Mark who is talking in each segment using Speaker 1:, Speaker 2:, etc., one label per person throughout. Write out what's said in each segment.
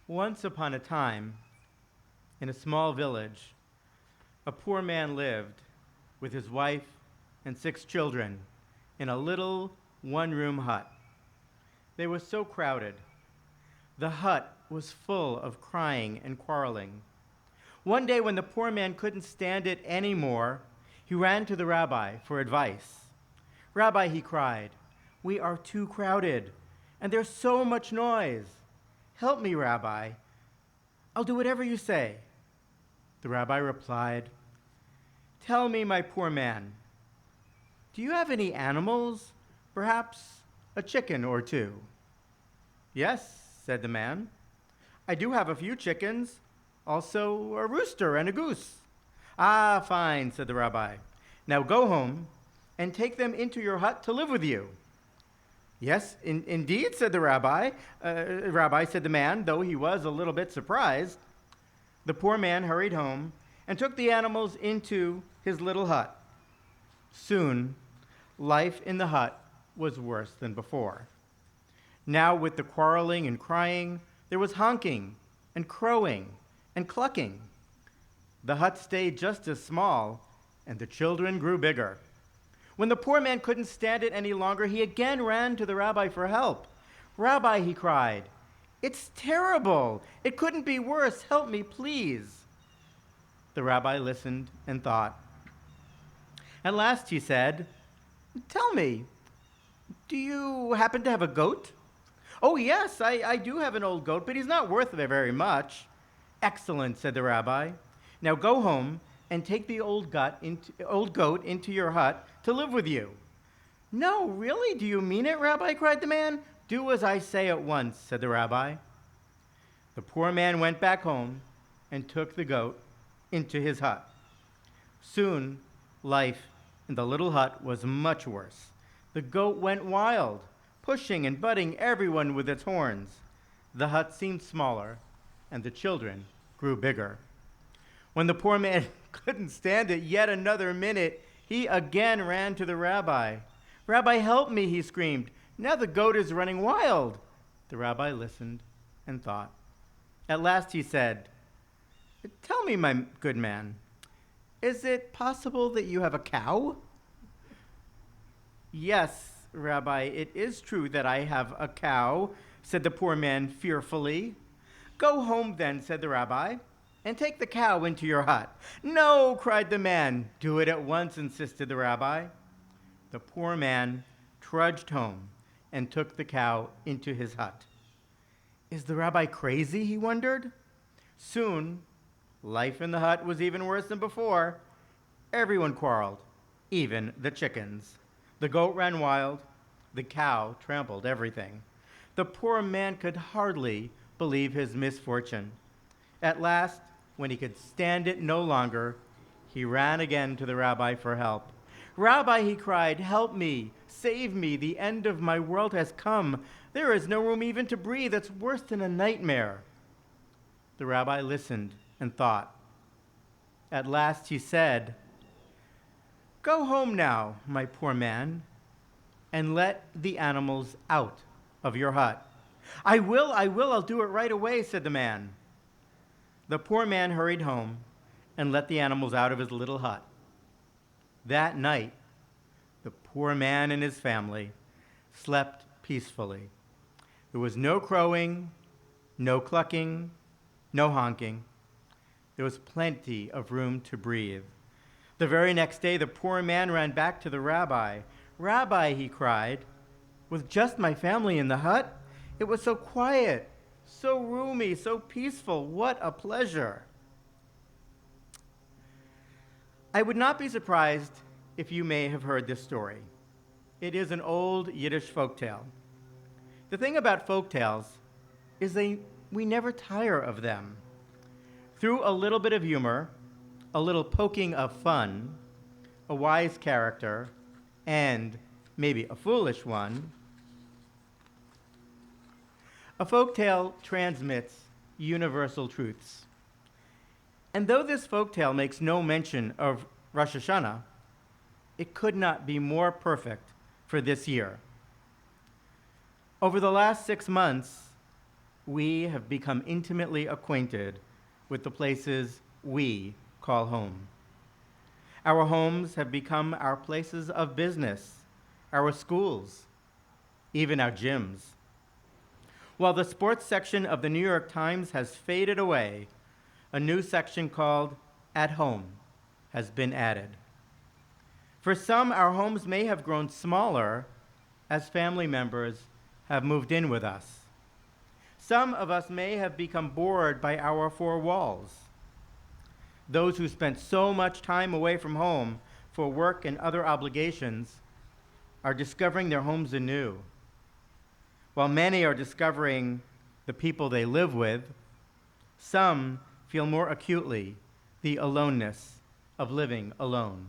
Speaker 1: Once upon a time, in a small village, a poor man lived with his wife and 6 children in a little one-room hut. They were so crowded. The hut was full of crying and quarreling. One day, when the poor man couldn't stand it anymore, he ran to the rabbi for advice. "Rabbi," he cried, "we are too crowded, and there's so much noise. Help me, Rabbi. I'll do whatever you say." The rabbi replied, "Tell me, my poor man, do you have any animals? Perhaps a chicken or 2? "Yes," said the man. "I do have a few chickens, also a rooster and a goose." "Ah, fine," said the rabbi. "Now go home and take them into your hut to live with you." "Yes, indeed," said the rabbi. "Rabbi," said the man, though he was a little bit surprised. The poor man hurried home and took the animals into his little hut. Soon, life in the hut was worse than before. Now, with the quarreling and crying, there was honking and crowing and clucking. The hut stayed just as small, and the children grew bigger. When the poor man couldn't stand it any longer, he again ran to the rabbi for help. "Rabbi," he cried, "it's terrible. It couldn't be worse. Help me, please." The rabbi listened and thought. At last he said, "Tell me, do you happen to have a goat?" "Oh, yes, I do have an old goat, but he's not worth very much." "Excellent," said the rabbi. "Now go home and take the old goat into your hut to live with you." "No, really? Do you mean it, Rabbi?" cried the man. "Do as I say at once," said the rabbi. The poor man went back home and took the goat into his hut. Soon, life in the little hut was much worse. The goat went wild, pushing and butting everyone with its horns. The hut seemed smaller, and the children grew bigger. When the poor man couldn't stand it yet another minute, he again ran to the rabbi. "Rabbi, help me," he screamed. "Now the goat is running wild." The rabbi listened and thought. At last he said, "Tell me, my good man, is it possible that you have a cow?" "Yes, Rabbi, it is true that I have a cow," said the poor man fearfully. "Go home then," said the rabbi, "and take the cow into your hut." "No," cried the man. "Do it at once," insisted the rabbi. The poor man trudged home and took the cow into his hut. Is the rabbi crazy, he wondered? Soon, life in the hut was even worse than before. Everyone quarreled, even the chickens. The goat ran wild. The cow trampled everything. The poor man could hardly believe his misfortune. At last, when he could stand it no longer, he ran again to the rabbi for help. "Rabbi," he cried, "help me, save me, the end of my world has come. There is no room even to breathe. It's worse than a nightmare." The rabbi listened and thought. At last he said, "Go home now, my poor man, and let the animals out of your hut." I will, I'll do it right away," said the man. The poor man hurried home and let the animals out of his little hut. That night, the poor man and his family slept peacefully. There was no crowing, no clucking, no honking. There was plenty of room to breathe. The very next day, the poor man ran back to the rabbi. "Rabbi," he cried, "with just my family in the hut, it was so quiet, so roomy, so peaceful. What a pleasure." I would not be surprised if you may have heard this story. It is an old Yiddish folktale. The thing about folktales is we never tire of them. Through a little bit of humor, a little poking of fun, a wise character, and maybe a foolish one, a folktale transmits universal truths. And though this folktale makes no mention of Rosh Hashanah, it could not be more perfect for this year. Over the last 6 months, we have become intimately acquainted with the places we call home. Our homes have become our places of business, our schools, even our gyms. While the sports section of the New York Times has faded away, a new section called At Home has been added. For some, our homes may have grown smaller as family members have moved in with us. Some of us may have become bored by our four walls. Those who spent so much time away from home for work and other obligations are discovering their homes anew, while many are discovering the people they live with. Some feel more acutely the aloneness of living alone.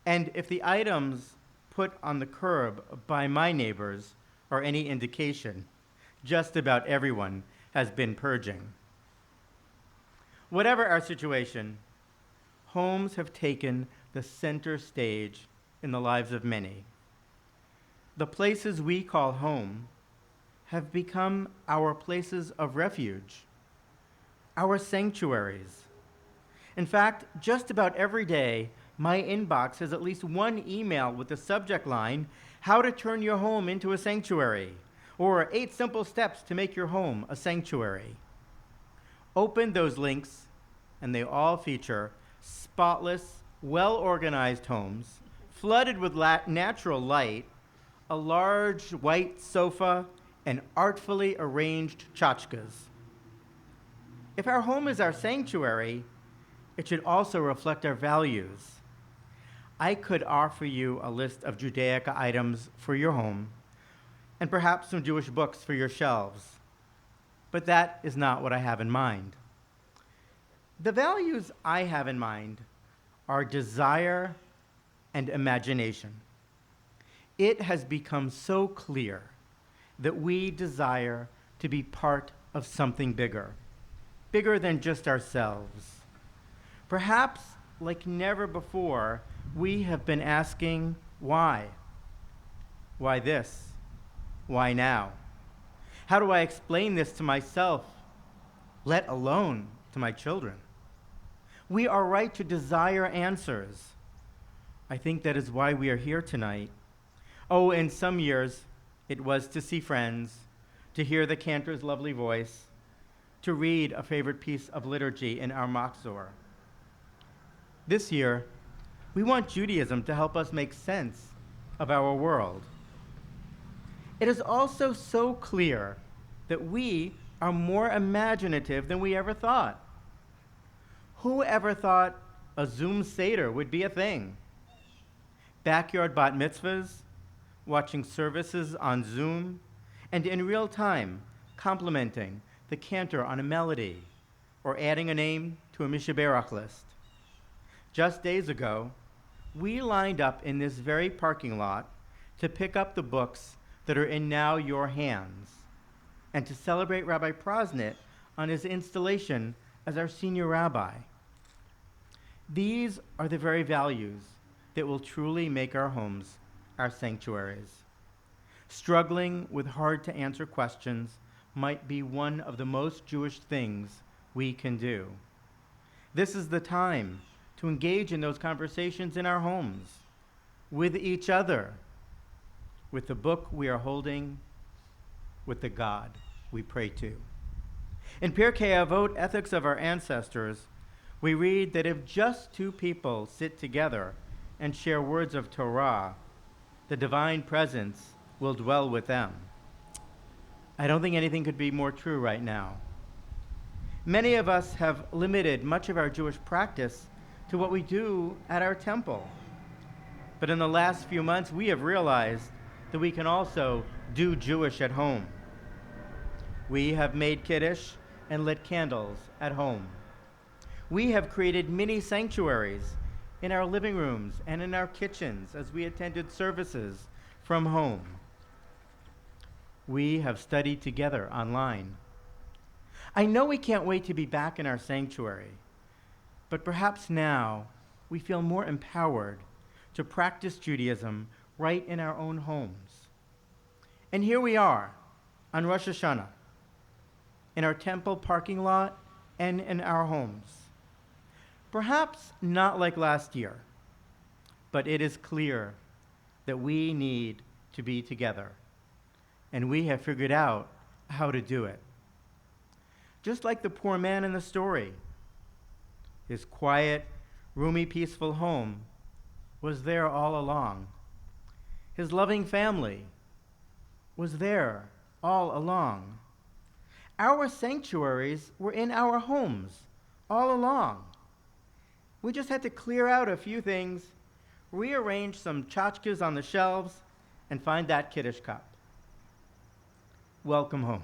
Speaker 1: And if the items put on the curb by my neighbors are any indication, just about everyone has been purging. Whatever our situation, homes have taken the center stage in the lives of many. The places we call home have become our places of refuge, our sanctuaries. In fact, just about every day, my inbox has at least one email with the subject line, "How to turn your home into a sanctuary," or 8 simple steps to make your home a sanctuary. Open those links, and they all feature spotless, well-organized homes, flooded with natural light, a large white sofa, and artfully arranged tchotchkes. If our home is our sanctuary, it should also reflect our values. I could offer you a list of Judaica items for your home, and perhaps some Jewish books for your shelves. But that is not what I have in mind. The values I have in mind are desire and imagination. It has become so clear that we desire to be part of something bigger than just ourselves. Perhaps, like never before, we have been asking, why? Why this? Why now? How do I explain this to myself, let alone to my children? We are right to desire answers. I think that is why we are here tonight. Oh, in some years, it was to see friends, to hear the cantor's lovely voice, to read a favorite piece of liturgy in our machzor. This year, we want Judaism to help us make sense of our world. It is also so clear that we are more imaginative than we ever thought. Who ever thought a Zoom Seder would be a thing? Backyard bat mitzvahs, watching services on Zoom, and in real time, complimenting the cantor on a melody or adding a name to a Mishaberach list. Just days ago, we lined up in this very parking lot to pick up the books that are in now your hands and to celebrate Rabbi Prosnit on his installation as our senior rabbi. These are the very values that will truly make our homes our sanctuaries. Struggling with hard-to-answer questions might be one of the most Jewish things we can do. This is the time to engage in those conversations in our homes, with each other, with the book we are holding, with the God we pray to. In Pirkei Avot, Ethics of Our Ancestors, we read that if just 2 people sit together and share words of Torah, the divine presence will dwell with them. I don't think anything could be more true right now. Many of us have limited much of our Jewish practice to what we do at our temple. But in the last few months, we have realized that we can also do Jewish at home. We have made Kiddush and lit candles at home. We have created mini sanctuaries in our living rooms and in our kitchens as we attended services from home. We have studied together online. I know we can't wait to be back in our sanctuary, but perhaps now we feel more empowered to practice Judaism right in our own homes. And here we are, on Rosh Hashanah, in our temple parking lot, and in our homes. Perhaps not like last year, but it is clear that we need to be together, and we have figured out how to do it. Just like the poor man in the story, his quiet, roomy, peaceful home was there all along. His loving family was there all along. Our sanctuaries were in our homes all along. We just had to clear out a few things, rearrange some tchotchkes on the shelves, and find that Kiddush cup. Welcome home.